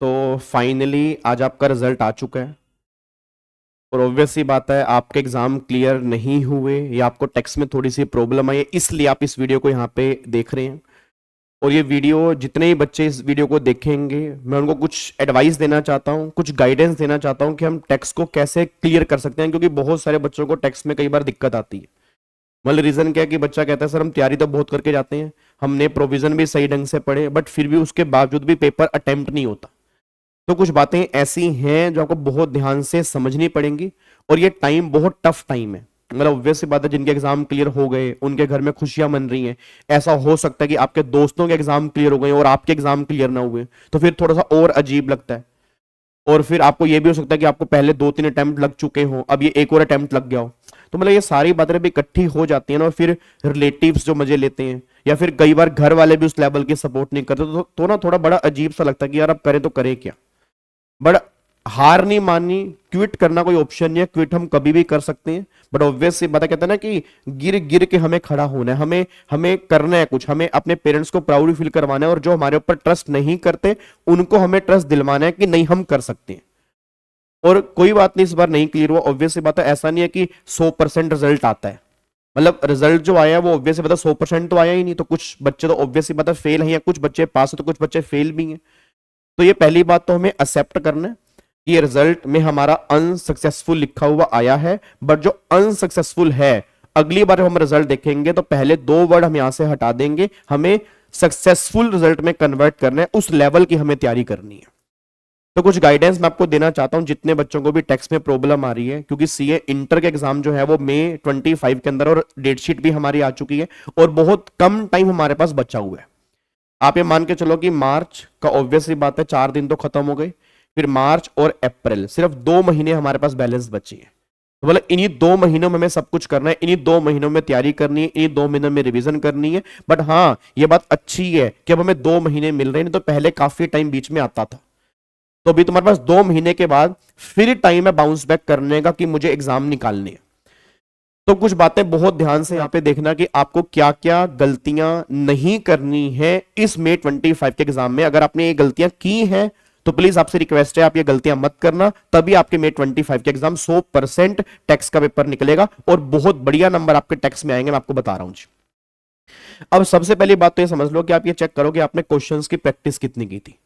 तो फाइनली आज आपका रिजल्ट आ चुका है और ऑब्वियस सी बात है, आपके एग्जाम क्लियर नहीं हुए या आपको टेक्स्ट में थोड़ी सी प्रॉब्लम आई है, इसलिए आप इस वीडियो को यहाँ पे देख रहे हैं। और ये वीडियो जितने ही बच्चे इस वीडियो को देखेंगे, मैं उनको कुछ एडवाइस देना चाहता हूँ, कुछ गाइडेंस देना चाहता हूँ कि हम टेक्स्ट को कैसे क्लियर कर सकते हैं, क्योंकि बहुत सारे बच्चों को टेक्स्ट में कई बार दिक्कत आती है। मतलब रीजन क्या है कि बच्चा कहता है सर हम तैयारी तो बहुत करके जाते हैं, हमने प्रोविजन भी सही ढंग से पढ़े, बट फिर भी उसके बावजूद भी पेपर अटेम्प्ट नहीं होता। तो कुछ बातें ऐसी हैं जो आपको बहुत ध्यान से समझनी पड़ेंगी। और ये टाइम बहुत टफ टाइम है। मतलब ऑब्वियस सी बात है, जिनके एग्जाम क्लियर हो गए उनके घर में खुशियां मन रही हैं। ऐसा हो सकता है कि आपके दोस्तों के एग्जाम क्लियर हो गए और आपके एग्जाम क्लियर ना हुए, तो फिर थोड़ा सा और अजीब लगता है। और फिर आपको यह भी हो सकता है कि आपको पहले 2-3 अटेम्प्ट लग चुके हो, अब ये एक और अटेम्प्ट लग गया हो। तो मतलब ये सारी बातें भी इकट्ठी हो जाती है ना, और फिर रिलेटिव्स जो मजे लेते हैं या फिर कई बार घर वाले भी उस लेवल की सपोर्ट नहीं करते, तो ना थोड़ा बड़ा अजीब सा लगता है कि यार अब करें तो करें क्या। बट हार नहीं माननी, क्विट करना कोई ऑप्शन नहीं है, क्विट हम कभी भी कर सकते हैं। बट ऑब्वियस सी बात है, कहते हैं ना कि गिर गिर के हमें खड़ा होना है, हमें हमें करना है कुछ, हमें अपने पेरेंट्स को प्राउड फील करवाना है, और जो हमारे ऊपर ट्रस्ट नहीं करते उनको हमें ट्रस्ट दिलवाना है कि नहीं हम कर सकते हैं। और कोई बात नहीं, इस बार नहीं क्लियर हुआ, ऑब्वियस सी बात है, ऐसा नहीं है कि 100% रिजल्ट आता है। मतलब रिजल्ट जो आया वो ऑब्वियस सी बात है 100% तो आया ही नहीं, तो कुछ बच्चे तो ऑब्वियस सी बात है फेल हैं, या कुछ बच्चे पास है तो कुछ बच्चे फेल भी हैं। तो ये पहली बात तो हमें एक्सेप्ट करना है कि ये रिजल्ट में हमारा अनसक्सेसफुल लिखा हुआ आया है। बट जो अनसक्सेसफुल है, अगली बार हम रिजल्ट देखेंगे तो पहले 2 वर्ड हम यहां से हटा देंगे, हमें सक्सेसफुल रिजल्ट में कन्वर्ट करना है, उस लेवल की हमें तैयारी करनी है। तो कुछ गाइडेंस मैं आपको देना चाहता हूं जितने बच्चों को भी टेक्स्ट में प्रॉब्लम आ रही है, क्योंकि सीए इंटर के एग्जाम जो है वो मई 25 के अंदर, और डेट शीट भी हमारी आ चुकी है और बहुत कम टाइम हमारे पास बचा हुआ है। आप ये मान के चलो कि मार्च का ऑब्वियस ही बात है 4 दिन तो खत्म हो गए, फिर मार्च और अप्रैल, सिर्फ 2 महीने हमारे पास बैलेंस बची है। तो बोले इन्हीं 2 महीनों में हमें सब कुछ करना है, इन्हीं 2 महीनों में तैयारी करनी है, इन्हीं 2 महीनों में रिवीजन करनी है। बट हाँ, ये बात अच्छी है कि अब हमें 2 महीने मिल रहे हैं, नहीं तो पहले काफी टाइम बीच में आता था। तो अभी तुम्हारे पास 2 महीने के बाद फिर टाइम है बाउंस बैक करने का कि मुझे एग्जाम निकालने हैं। तो कुछ बातें बहुत ध्यान से यहां पे देखना कि आपको क्या क्या गलतियां नहीं करनी है इस मई 25 के एग्जाम में। अगर आपने ये गलतियां की हैं तो प्लीज आपसे रिक्वेस्ट है आप ये गलतियां मत करना, तभी आपके मई 25 के एग्जाम 100% टैक्स का पेपर निकलेगा और बहुत बढ़िया नंबर आपके टैक्स में आएंगे, मैं आपको बता रहा हूं जी। अब सबसे पहली बात तो ये समझ लो कि आप ये चेक करो कि आपने क्वेश्चंस की प्रैक्टिस कितनी की थी।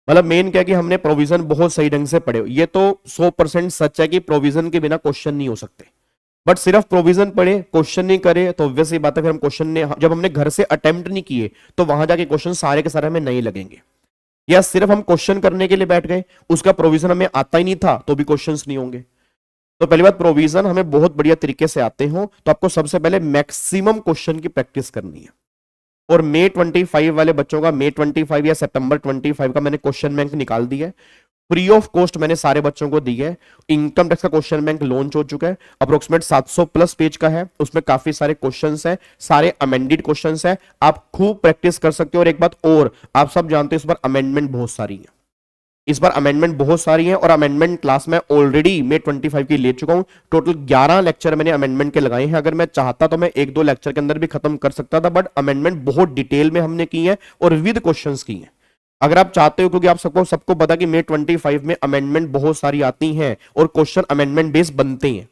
मतलब मेन क्या कि हमने प्रोविजन बहुत सही ढंग से पढ़े, ये तो 100% सच है कि प्रोविजन के बिना क्वेश्चन नहीं हो सकते। बट सिर्फ प्रोविजन पढ़े, क्वेश्चन नहीं करे, तो ऑब्वियस ही बात है फिर हम क्वेश्चन ने जब हमने घर से अटेम्प्ट नहीं किए तो वहां जाके क्वेश्चन सारे के सारे हमें नहीं लगेंगे। या सिर्फ हम क्वेश्चन करने के लिए बैठ गए, उसका प्रोविजन हमें आता ही नहीं था तो भी क्वेश्चंस नहीं होंगे। तो पहली बात, प्रोविजन हमें बहुत बढ़िया तरीके से आते हो तो आपको सबसे पहले मैक्सिमम क्वेश्चन की प्रैक्टिस करनी है। और मई 25 वाले बच्चों का मई 25 या सितंबर 25 का मैंने क्वेश्चन बैंक निकाल दिया है, फ्री ऑफ कॉस्ट मैंने सारे बच्चों को दी है। इनकम टैक्स का क्वेश्चन बैंक लॉन्च हो चुका है, अप्रोक्सीमेट 700 प्लस पेज का है, उसमें काफी सारे क्वेश्चंस हैं, सारे अमेंडेड क्वेश्चंस हैं, आप खूब प्रैक्टिस कर सकते हो। और एक बात और, आप सब जानते हो इस बार अमेंडमेंट बहुत सारी है, इस बार अमेंडमेंट बहुत सारी है, और अमेंडमेंट क्लास में ऑलरेडी मई 25 की ले चुका हूं। टोटल 11 लेक्चर मैंने अमेंडमेंट के लगाए हैं। अगर मैं चाहता तो मैं 1-2 लेक्चर के अंदर भी खत्म कर सकता था, बट अमेंडमेंट बहुत डिटेल में हमने की है और विद क्वेश्चंस की है। अगर आप चाहते हो, क्योंकि आप सबको सबको पता कि मई 25 में अमेंडमेंट बहुत सारी आती हैं और क्वेश्चन अमेंडमेंट बेस्ड बनते हैं।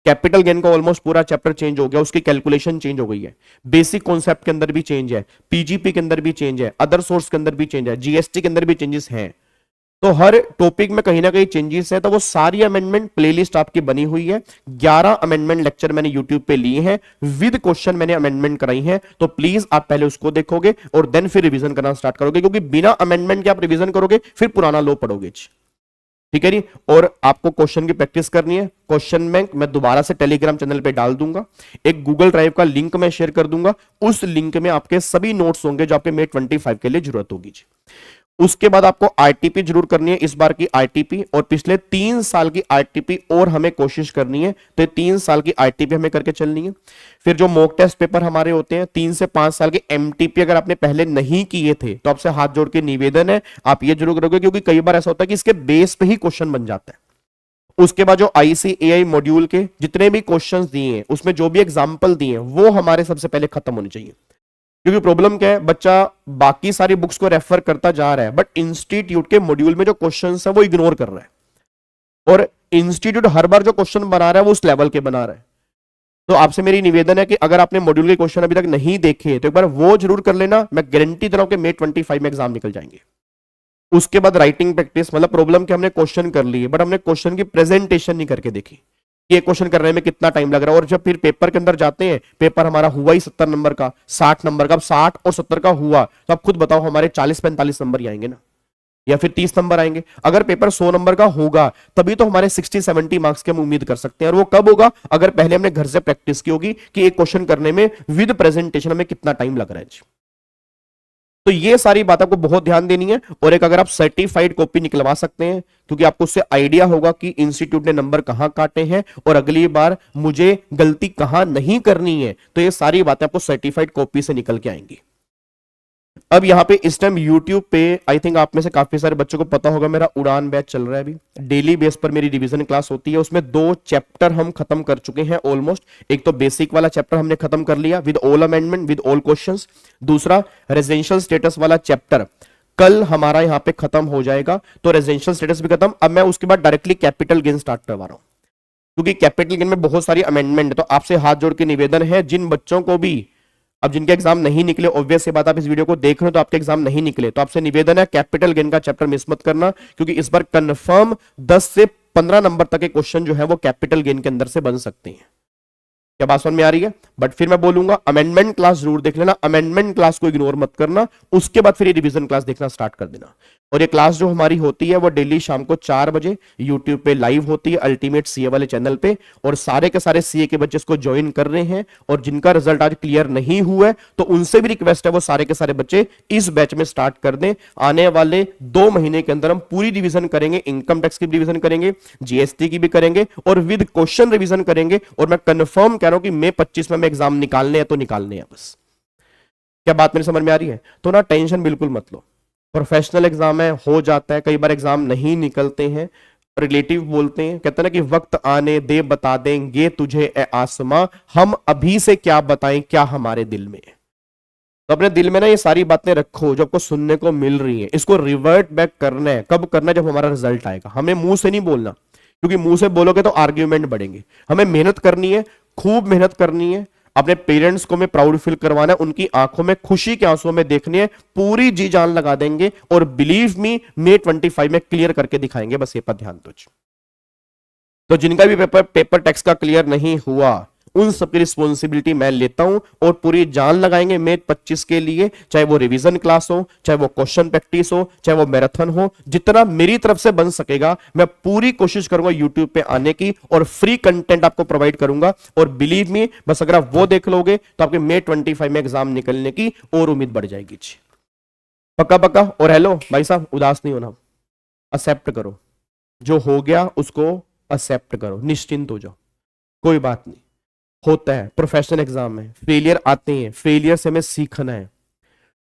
कैपिटल गेन का ऑलमोस्ट पूरा चैप्टर चेंज हो गया, उसकी कैलकुलेशन चेंज हो गई है, बेसिक कॉन्सेप्ट के अंदर भी चेंज है, पीजीपी के अंदर भी चेंज है, अदर सोर्स के अंदर भी चेंज है, जीएसटी के अंदर भी चेंजेस हैं। तो हर टॉपिक में कहीं ना कहीं चेंजेस है, तो वो सारी अमेंडमेंट प्लेलिस्ट आपकी बनी हुई है। 11 अमेंडमेंट लेक्चर मैंने यूट्यूब पे लिए हैं, विद क्वेश्चन मैंने अमेंडमेंट कराई है, तो प्लीज आप पहले उसको देखोगे और देन फिर रिवीजन करना स्टार्ट करोगे, क्योंकि बिना अमेंडमेंट के आप रिवीजन करोगे फिर पुराना लो पढ़ोगे। ठीक है जी। और आपको क्वेश्चन की प्रैक्टिस करनी है। क्वेश्चन बैंक मैं दोबारा से टेलीग्राम चैनल पे डाल दूंगा, एक गूगल ड्राइव का लिंक मैं शेयर कर दूंगा, उस लिंक में आपके सभी नोट्स होंगे जो आपके मई 25 के लिए जरूरत होगी जी। उसके बाद आपको आरटीपी जरूर करनी है, इस बार की आरटीपी, और पिछले 3 साल की आरटीपी और हमें कोशिश करनी है, तो 3 साल की आरटीपी हमें करके चलनी है। फिर जो मॉक टेस्ट पेपर हमारे होते हैं 3 से 5 साल के एमटीपी, अगर आपने पहले नहीं किए थे तो आपसे हाथ जोड़ के निवेदन है आप ये जरूर करोगे, क्योंकि कई बार ऐसा होता है कि इसके बेस पे ही क्वेश्चन बन जाता है। उसके बाद जो आईसीएआई मॉड्यूल के जितने भी क्वेश्चंस दिए हैं, उसमें जो भी एग्जांपल दिए हैं वो हमारे सबसे पहले खत्म होने चाहिए। क्योंकि प्रॉब्लम क्या है, बच्चा बाकी सारी बुक्स को रेफर करता जा रहा है बट इंस्टीट्यूट के मॉड्यूल में जो क्वेश्चन है वो इग्नोर कर रहा है, और इंस्टीट्यूट हर बार जो क्वेश्चन बना रहा है वो उस लेवल के बना रहा है। तो आपसे मेरी निवेदन है कि अगर आपने मॉड्यूल के क्वेश्चन अभी तक नहीं देखे तो एक बार वो जरूर कर लेना। मैं गारंटी दे रहा हूं कि May 25 में एग्जाम निकल जाएंगे। उसके बाद राइटिंग प्रैक्टिस, मतलब प्रॉब्लम कि हमने क्वेश्चन कर लिए बट हमने क्वेश्चन की प्रेजेंटेशन नहीं करके देखी कि ये क्वेश्चन करने में कितना टाइम लग रहा है। और जब फिर पेपर के अंदर जाते हैं, पेपर हमारा हुआ ही 70 नंबर का, 60 नंबर का, अब 60 और 70 का हुआ तो आप खुद बताओ हमारे 40-45 नंबर ही आएंगे ना, या फिर 30 नंबर आएंगे। अगर पेपर 100 नंबर का होगा तभी तो हमारे 60-70 मार्क्स के हम उम्मीद कर सकते हैं। और वो कब होगा, अगर पहले हमने घर से प्रैक्टिस की होगी कि एक क्वेश्चन करने में विद प्रेजेंटेशन हमें कितना टाइम लग रहा है। तो ये सारी बात आपको बहुत ध्यान देनी है। और एक अगर आप सर्टिफाइड कॉपी निकलवा सकते हैं, क्योंकि आपको उससे आइडिया होगा कि इंस्टीट्यूट ने नंबर कहां काटे हैं और अगली बार मुझे गलती कहां नहीं करनी है, तो ये सारी बातें आपको सर्टिफाइड कॉपी से निकल के आएंगी। अब यहां पे इस टाइम YouTube पे आई थिंक आप में से काफी सारे बच्चों को पता होगा मेरा उड़ान बैच चल रहा है। अभी डेली बेस पर मेरी रिवीजन क्लास होती है, उसमें 2 चैप्टर हम खत्म कर चुके हैं ऑलमोस्ट। एक तो बेसिक वाला चैप्टर हमने खत्म कर लिया with all amendment with all questions. दूसरा रेजिडेंशियल स्टेटस वाला चैप्टर कल हमारा यहां पे खत्म हो जाएगा, तो रेजिडेंशियल स्टेटस भी खत्म। अब मैं उसके बाद डायरेक्टली कैपिटल गेन स्टार्ट करवा रहा हूं, क्योंकि कैपिटल गेन में बहुत सारी अमेंडमेंट है। तो आपसे हाथ जोड़ के निवेदन है, जिन बच्चों को भी अब जिनके एग्जाम नहीं निकले, ऑब्वियस सी बात आप इस वीडियो को देख रहे हो तो आपके एग्जाम नहीं निकले, तो आपसे निवेदन है कैपिटल गेन का चैप्टर मिस मत करना, क्योंकि इस बार कंफर्म 10 से 15 नंबर तक के क्वेश्चन जो है वो कैपिटल गेन के अंदर से बन सकते हैं। क्या बात समझ में आ रही है? बट फिर मैं बोलूंगा अमेंडमेंट क्लास जरूर देख लेना, अमेंडमेंट क्लास को इग्नोर मत करना, उसके बाद फिर ये रिवीजन क्लास देखना स्टार्ट कर देना। और ये क्लास जो हमारी होती है वो डेली शाम को 4 बजे यूट्यूब पे लाइव होती है, अल्टीमेट सीए वाले चैनल पे। और सारे के सारे सीए के बच्चे इसको ज्वाइन कर रहे हैं, और जिनका रिजल्ट आज क्लियर नहीं हुआ है तो उनसे भी रिक्वेस्ट है वो सारे के सारे बच्चे इस बैच में स्टार्ट कर दें। आने वाले 2 महीने के अंदर हम पूरी रिवीजन करेंगे, इनकम टैक्स की भी रिवीजन करेंगे, जीएसटी की भी करेंगे, और विद क्वेश्चन रिवीजन करेंगे। और मैं कंफर्म कह रहा हूं कि May 25 में एग्जाम निकालने हैं तो निकालने हैं बस। क्या बात मेरी समझ में आ रही है? तो ना टेंशन बिल्कुल मत लो, प्रोफेशनल एग्जाम है, हो जाता है, कई बार एग्जाम नहीं निकलते हैं। रिलेटिव बोलते हैं, कहते हैं ना कि वक्त आने दे बता देंगे तुझे ए आसमां, हम अभी से क्या बताएं क्या हमारे दिल में है। तो अपने दिल में ना ये सारी बातें रखो जो आपको सुनने को मिल रही है, इसको रिवर्ट बैक करना है। कब करना है? जब हमारा रिजल्ट आएगा। हमें मुंह से नहीं बोलना, क्योंकि मुंह से बोलोगे तो आर्ग्यूमेंट बढ़ेंगे। हमें मेहनत करनी है, खूब मेहनत करनी है, अपने पेरेंट्स को मैं प्राउड फील करवाना है, उनकी आंखों में खुशी के आंसुओं में देखनी है, पूरी जी जान लगा देंगे, और बिलीव मी May 25 में क्लियर करके दिखाएंगे। बस ये पर ध्यान दो। तो जिनका भी पेपर टैक्स का क्लियर नहीं हुआ उन सबकी रिस्पॉन्सिबिलिटी मैं लेता हूं, और पूरी जान लगाएंगे May 25 के लिए, चाहे वो रिवीजन क्लास हो, चाहे वो क्वेश्चन प्रैक्टिस हो, चाहे वो मैराथन हो। जितना मेरी तरफ से बन सकेगा मैं पूरी कोशिश करूंगा यूट्यूब पे आने की, और फ्री कंटेंट आपको प्रोवाइड करूंगा। और बिलीव मी, बस अगर आप वो देख लोगे तो आपके May 25 में एग्जाम निकलने की और उम्मीद बढ़ जाएगी। पक्का पक्का? और हेलो भाई साहब, उदास नहीं होना, एक्सेप्ट करो जो हो गया, उसको एक्सेप्ट करो, निश्चिंत हो जाओ, कोई बात नहीं। होता है, प्रोफेशनल एग्जाम में फेलियर आते हैं, फेलियर से हमें सीखना है।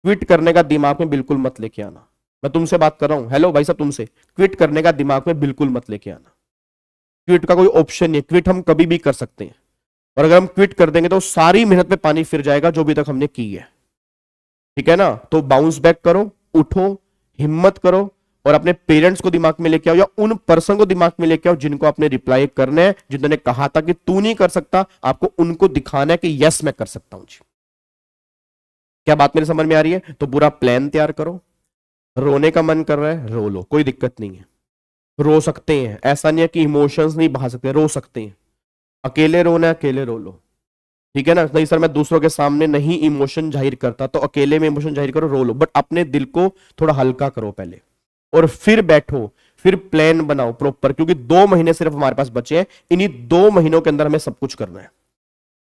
क्विट करने का दिमाग में बिल्कुल मत लेके आना। मैं तुमसे बात कर रहा हूं, हेलो भाई साहब, तुमसे क्विट करने का दिमाग में बिल्कुल मत लेके आना। क्विट का कोई ऑप्शन नहीं, क्विट हम कभी भी कर सकते हैं, और अगर हम क्विट कर देंगे तो सारी मेहनत में पानी फिर जाएगा जो भी तक हमने की है। ठीक है ना? तो बाउंस बैक करो, उठो, हिम्मत करो, और अपने पेरेंट्स को दिमाग में लेके आओ, या उन पर्सन को दिमाग में लेके आओ जिनको आपने रिप्लाई करना है, जिन्होंने कहा था कि तू नहीं कर सकता, आपको उनको दिखाना है कि यस मैं कर सकता हूं जी। क्या बात मेरे समझ में आ रही है? तो पूरा प्लान तैयार करो। रोने का मन कर रहा है, रो लो, कोई दिक्कत नहीं है, रो सकते हैं। ऐसा नहीं है कि इमोशंस नहीं बहा सकते, रो सकते हैं। अकेले रोना है, अकेले रो लो, ठीक है ना? नहीं सर मैं दूसरों के सामने नहीं इमोशन जाहिर करता, तो अकेले में इमोशन जाहिर करो, रो लो, बट अपने दिल को थोड़ा हल्का करो पहले, और फिर बैठो, फिर प्लान बनाओ प्रॉपर। क्योंकि 2 महीने सिर्फ हमारे पास बचे हैं, इन्हीं 2 महीनों के अंदर हमें सब कुछ करना है।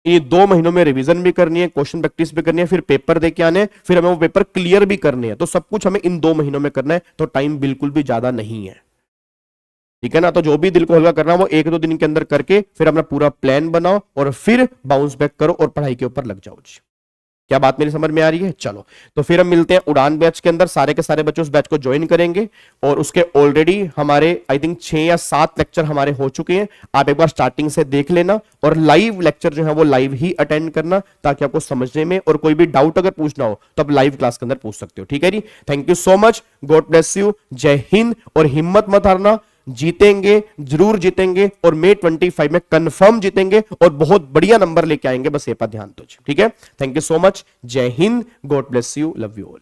इन्हीं 2 महीनों में रिवीजन भी करनी है, क्वेश्चन प्रैक्टिस भी करनी है, फिर पेपर दे के आने, फिर हमें वो पेपर क्लियर भी करने हैं। तो सब कुछ हमें इन 2 महीनों में करना है, तो टाइम बिल्कुल भी ज्यादा नहीं है। ठीक है ना? तो जो भी दिल को हल्का करना है वो 1-2 दिन के अंदर करके फिर अपना पूरा प्लान बनाओ, और फिर बाउंस बैक करो और पढ़ाई के ऊपर लग जाओ जी। क्या बात मेरी समझ में आ रही है? चलो, तो फिर हम मिलते हैं उड़ान बैच के अंदर। सारे के सारे बच्चे उस बैच को ज्वाइन करेंगे और उसके ऑलरेडी हमारे आई थिंक 6 या 7 लेक्चर हमारे हो चुके हैं। आप एक बार स्टार्टिंग से देख लेना और लाइव लेक्चर जो है वो लाइव ही अटेंड करना, ताकि आपको समझने में और कोई भी डाउट अगर पूछना हो तो आप लाइव क्लास के अंदर पूछ सकते हो। ठीक है जी, thank you so much, god bless you, जय हिंद। और हिम्मत मत हारना, जीतेंगे, जरूर जीतेंगे और May 25 में कंफर्म जीतेंगे और बहुत बढ़िया नंबर लेके आएंगे, बस ये पर ध्यान दो। ठीक है, थैंक यू सो मच, जय Hind, God bless you, love you all.